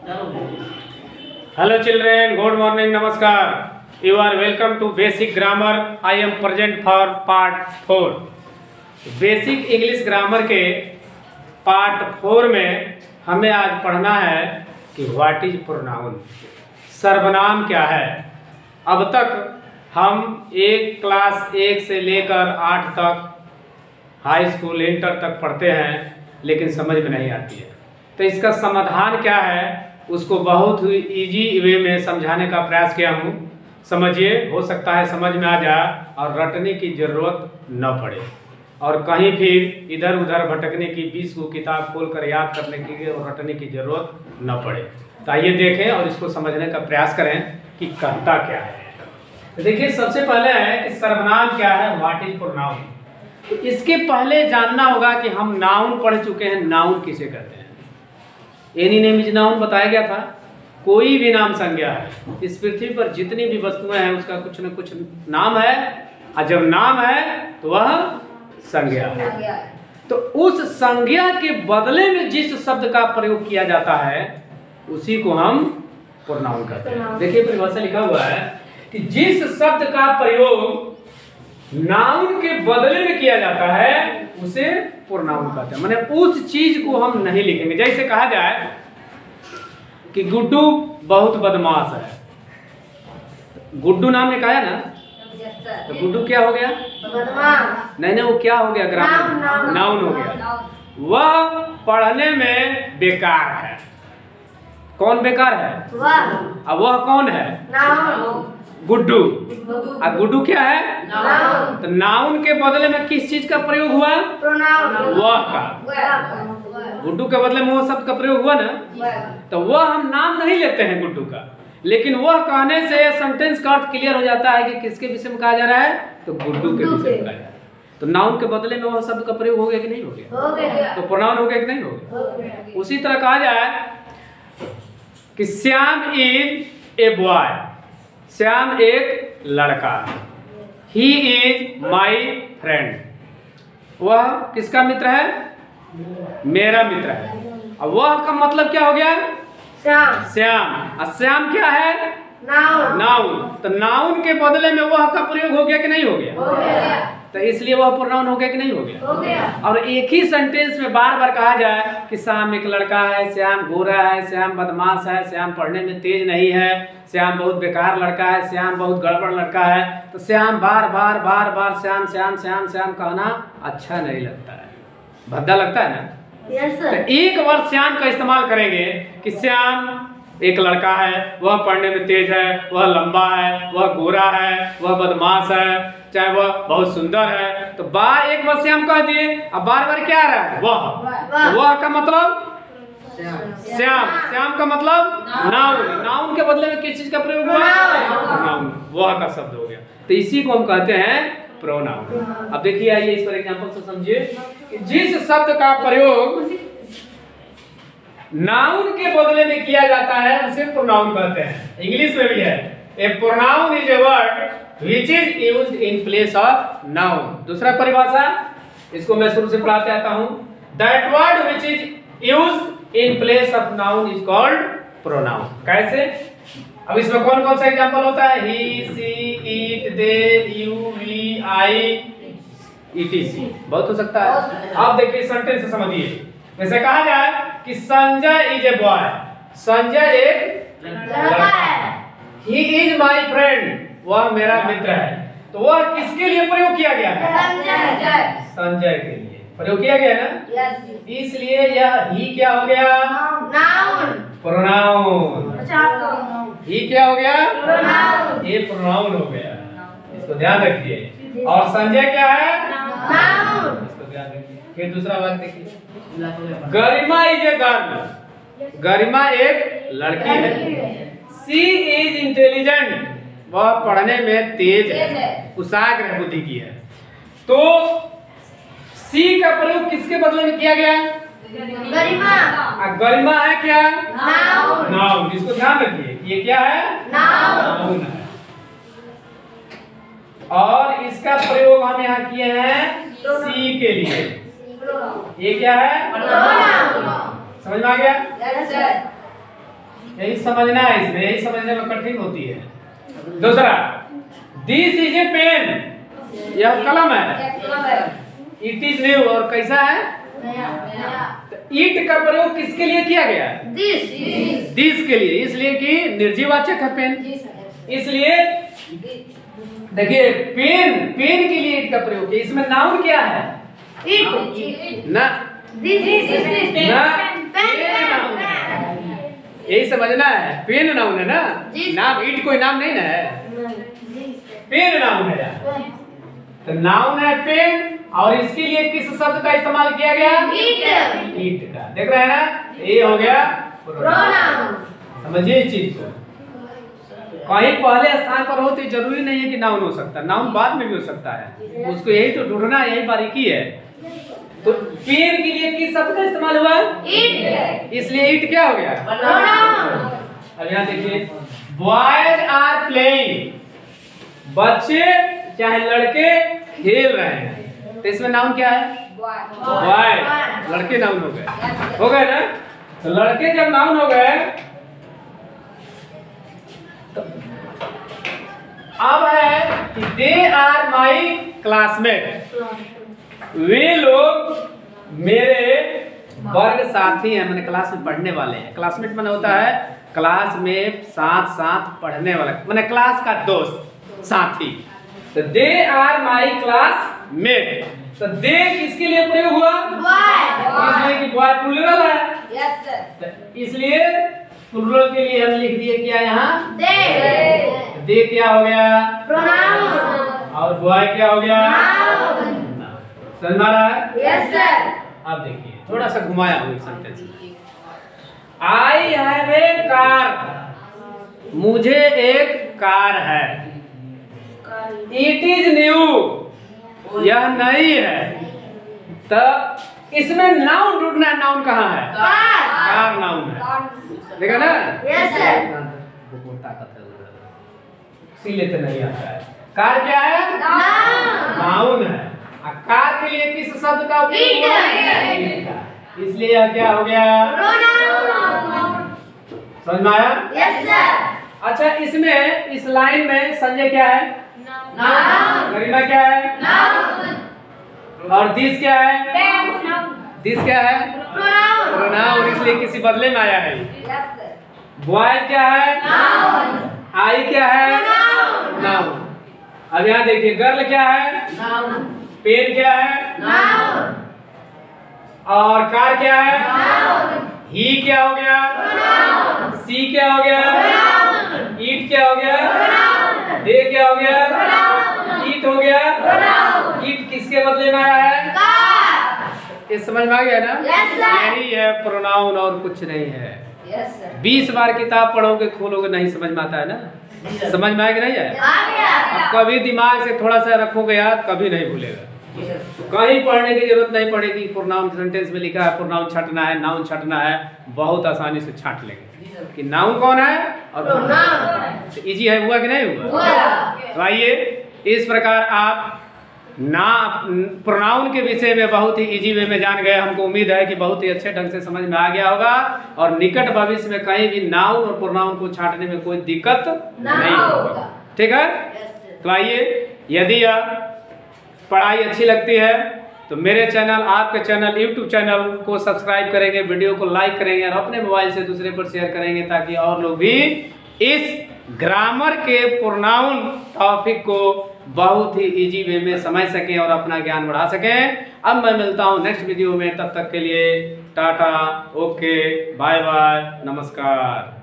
Hello children, good morning, namaskar. You are welcome to basic grammar. I am present for part 4. Basic English grammar के part 4 में हमें आज पढ़ना है कि व्हाट इज प्रोनाउन, सर्वनाम क्या है। अब तक हम क्लास 1 से लेकर 8 तक हाई स्कूल इंटर तक पढ़ते हैं, लेकिन समझ में नहीं आती है। तो इसका समाधान क्या है उसको बहुत ही इजी वे में समझाने का प्रयास किया हूँ। समझिए, हो सकता है समझ में आ जाए और रटने की ज़रूरत न पड़े और कहीं फिर इधर उधर भटकने की 20 को किताब खोलकर याद करने की और रटने की ज़रूरत न पड़े। तो आइए देखें और इसको समझने का प्रयास करें कि कहता क्या है। तो देखिए, सबसे पहले है कि सर्वनाम क्या है, व्हाट इज प्रोनाउन। तो इसके पहले जानना होगा कि हम नाउन पढ़ चुके हैं। नाउन किसे कहते हैं? एनी नेम इज नाउन बताया गया था। कोई भी नाम संज्ञा है। इस पृथ्वी पर जितनी भी वस्तुएं हैं उसका कुछ न कुछ नाम है, और जब नाम है तो वह संज्ञा है। तो उस संज्ञा के बदले में जिस शब्द का प्रयोग किया जाता है उसी को हम प्रोनाउन कहते हैं। देखिए, परिभाषा लिखा हुआ है कि जिस शब्द का प्रयोग नाउन के बदले में किया जाता है उसे प्रोनाउन कहते हैं। माने उस चीज को हम नहीं लिखेंगे। जैसे कहा जाए कि गुड्डू बहुत बदमाश है। गुड्डू नाम ने कहा ना, तो गुड्डू क्या हो गया? नहीं, वो क्या हो गया? ग्रामर नाउन हो गया। वह पढ़ने में बेकार है। कौन बेकार है? अब वह कौन है? गुड्डू। अब गुड्डू क्या है? तो नाउन के बदले में किस चीज का प्रयोग हुआ? वह का। गुड्डू के बदले में वह शब्द का प्रयोग हुआ ना, तो वह हम नाम नहीं लेते हैं गुड्डू का, लेकिन वह कहने से सेंटेंस का अर्थ क्लियर हो जाता है कि किसके विषय में कहा जा रहा है, तो गुड्डू के विषय में कहा जा रहा है। तो नाउन के बदले में वह शब्द का प्रयोग हो गया कि नहीं हो गया? तो प्रोनाउन हो गया कि नहीं हो गया? उसी तरह कहा जाए कि Shyam is a boy. Shyam एक लड़का है। He is my friend. वह किसका मित्र है? मेरा मित्र है। अब वह का मतलब क्या हो गया? श्याम। और श्याम क्या है? नाउन। तो नाउन के बदले में वह का प्रयोग हो गया कि नहीं हो गया? तो इसलिए वह प्रोनाउन हो गया कि नहीं हो गया? और एक ही सेंटेंस में बार बार कहा जाए कि श्याम एक लड़का है, श्याम गोरा है, श्याम बदमाश है, श्याम पढ़ने में तेज नहीं है, श्याम बहुत बेकार लड़का है, श्याम बहुत गड़बड़ लड़का है, तो श्याम बार बार श्याम श्याम श्याम श्याम कहना अच्छा नहीं लगता है, भद्दा लगता है ना। yes, तो एक बार श्याम का इस्तेमाल करेंगे कि श्याम एक लड़का है, वह पढ़ने में तेज है, वह लंबा है, वह गोरा है, वह बदमाश है, चाहे वह बहुत सुंदर है। तो बार एक बार श्याम कह दिए, अब बार बार क्या आ रहा है? वह। वह का मतलब श्याम। श्याम का मतलब नाउन। नाउन के बदले में किस चीज का प्रयोग हुआ? नाउन। वह का शब्द हो गया। तो इसी को हम कहते हैं प्रोनाउन। अब देखिए, आइए इस पर एग्जांपल से समझिए कि जिस शब्द का प्रयोग नाउन के बदले में किया जाता है उसे प्रोनाउन कहते हैं। इंग्लिश में भी है, a pronoun is a word which is used in place of noun. दूसरा परिभाषा, इसको मैं शुरू से पढ़ाते आता हूं। That word which is used in place of noun is called pronoun. कैसे? अब इसमें कौन कौन सा एग्जांपल होता है? He, she, it, they, you, we, I, etc। बहुत हो सकता है। अब देखिए सेंटेंस से समझिए। जैसे कहा जाए कि Sanjay is a boy. Sanjay एक लड़का है। He is my friend. वह मेरा मित्र है। तो वह किसके लिए प्रयोग किया गया है? संजय के लिए प्रयोग किया गया है ना। इसलिए यह ही क्या हो गया? प्रोनाउन। ही क्या हो गया? ये प्रोनाउन हो गया। इसको ध्यान रखिए। और संजय क्या है? इसको ध्यान रखिए। फिर दूसरा बात देखिए, गरिमा इज ए गर्ल। गरिमा एक लड़की है। सी इज इंटेलिजेंट। वह पढ़ने में तेज है, कुशाग्र बुद्धि की है। तो सी का प्रयोग किसके बदले में किया गया? गरिमा। गरिमा है क्या? नाउन। इसको ध्यान रखिए, ये क्या है? नाउन है। और इसका प्रयोग हम यहाँ किए हैं सी के लिए। ये क्या है? समझ में आ गया? यही समझना है, इसमें यही समझने में कठिन होती है। दूसरा, दिस इज ए पेन, यह कलम है। इट इज न्यू, और कैसा है? इट का प्रयोग किसके लिए किया गया? दिस के लिए, इसलिए कि निर्जीववाचक है पेन, इसलिए देखिए पेन, पेन के लिए इट का प्रयोग किया। इसमें नाउन क्या है? ना, यही समझना है, पेन नाउन है ना, नाम इट कोई नाम नहीं ना है, पेन नाउन है। तो नाउन है पेन, और इसके लिए किस शब्द का इस्तेमाल किया गया? इट का। देख रहे हैं ना, ये हो गया प्रोनाउन। समझिए इस चीज को, कहीं पहले स्थान पर हो तो जरूरी नहीं है कि नाउन हो सकता, नाउन बाद में भी हो सकता है, उसको यही तो ढूंढना, यही बारीकी है। तो पेन के लिए किस शब्द का इस्तेमाल हुआ? इट, इसलिए इट क्या हो गया? अब यहाँ देखिए, बॉयज आर प्लेइंग, बच्चे चाहे लड़के खेल रहे हैं, तो इसमें नाउन क्या है? बॉय, लड़के नाउन हो गए ना। तो लड़के जब नाउन हो गए, तो अब है कि दे आर माई क्लासमेट, वे लोग मेरे वर्ग साथी हैं, मैंने क्लास में पढ़ने वाले हैं। क्लासमेट माने होता है क्लास में साथ साथ पढ़ने वाला, मैंने क्लास का दोस्त, साथी। तो दे आर माई क्लासमेट, तो दे किसके लिए प्रयोग हुआ? इसलिए कि बॉय प्लूरल है। Yes sir. तो इसलिए प्लूरल के लिए हम लिख दिए क्या यहाँ? दे। दे क्या हो गया? प्रोनाउन। और बॉय क्या हो गया? नाउन। समझ में आ रहा है? Yes sir. अब देखिए, थोड़ा सा घुमाया हूँ sentence. I have a car, मुझे एक कार है। इट इज न्यू, यह नई है। तो इसमें नाउन ढूंढना है, नाउन कहाँ है? कार नाउन है, देखा ना? Yes sir. इसीलिए तो नहीं आता है। कार क्या है? नाउन है। कार के लिए किस शब्द का उपयोग हुआ? इसलिए यह क्या हो गया? समझ में आया? Yes sir. अच्छा, इसमें इस लाइन में संजय क्या है? नाउन। गरिमा क्या है? नाउन। और दिस क्या है? दिस क्या है? प्रोनाउन। इसलिए किसी बदले में आया है। बॉय क्या है? नाउन। आई क्या है? नाउन। अब यहाँ देखिए, गर्ल क्या है? नाउन। पेन क्या है? नाउन। और कार क्या है? नाउन। ही क्या हो गया? नाउन। सी क्या हो गया? नाउन। ईट क्या हो गया? नाउन। दे क्या हो गया? नाउन। ईट हो गया? नाउन। ईट किसके बदले में आया है? कार। ये समझ में आ गया ना? Yes sir. यही है प्रोनाउन, और कुछ नहीं है। Yes sir. 20 बार किताब पढ़ोगे, खोलोगे, नहीं समझ में आता है ना? समझ में आएगा? नहीं है? अब कभी दिमाग से थोड़ा सा रखोगे याद, कभी नहीं भूलेगा। कहीं पढ़ने की जरूरत नहीं पड़ेगी। प्रोनाउन सेंटेंस में लिखा है, प्रोनाउन छंटना है, नाउन छंटना है, बहुत आसानी से छांट लेंगे कि नाउन कौन है और प्रोनाउन। इजी है, हुआ कि नहीं हुआ? तो आइए, इस प्रकार आप प्रोनाउन के विषय में बहुत ही इजी वे में जान गए। हमको उम्मीद है कि बहुत ही अच्छे ढंग से समझ में आ गया होगा, और निकट भविष्य में कहीं भी नाउन और प्रोनाउन को छांटने में कोई दिक्कत नहीं होगा। ठीक है? तो आइए, यदि पढ़ाई अच्छी लगती है तो मेरे चैनल, आपके चैनल, यूट्यूब चैनल को सब्सक्राइब करेंगे, वीडियो को लाइक करेंगे, और अपने मोबाइल से दूसरे पर शेयर करेंगे, ताकि और लोग भी इस ग्रामर के प्रोनाउन टॉपिक को बहुत ही इजी वे में समझ सकें और अपना ज्ञान बढ़ा सकें। अब मैं मिलता हूं नेक्स्ट वीडियो में, तब तक के लिए टाटा, ओके, बाय बाय, नमस्कार।